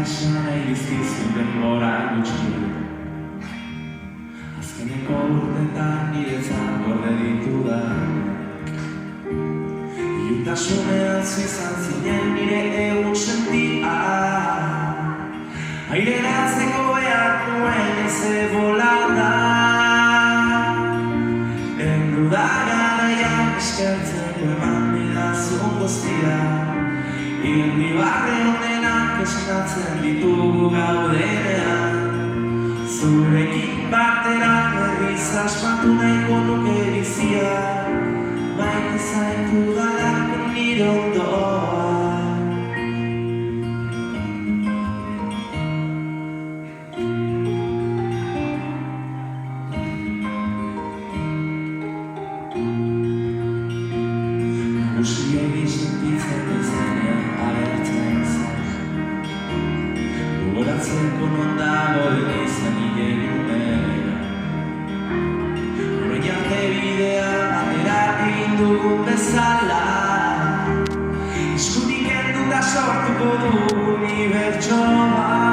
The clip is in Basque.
esana irizkizun denbora gutxi. Azkeneko urtetan niretzat gorde ditudanak. Ilutasunean izan zinen nire egun sentia. Aireratzeko behar nuen eze bolada. Endu da garaian eskertzeko eman didazun guztia. Irribarre honenak esnatzen ditugu gaudenean. Zurekin batera berriz asmatu nahiko nuke bizia. Maite zaitu dalako nire ondoa. Nagusi hori sentitzen izanean agertzen zen. Gogoratzeko non dagoen izan igenunera. Horrein arte bidea batera egin dugun bezala. Eskutik kendu da sortuko dugu unibertso bat.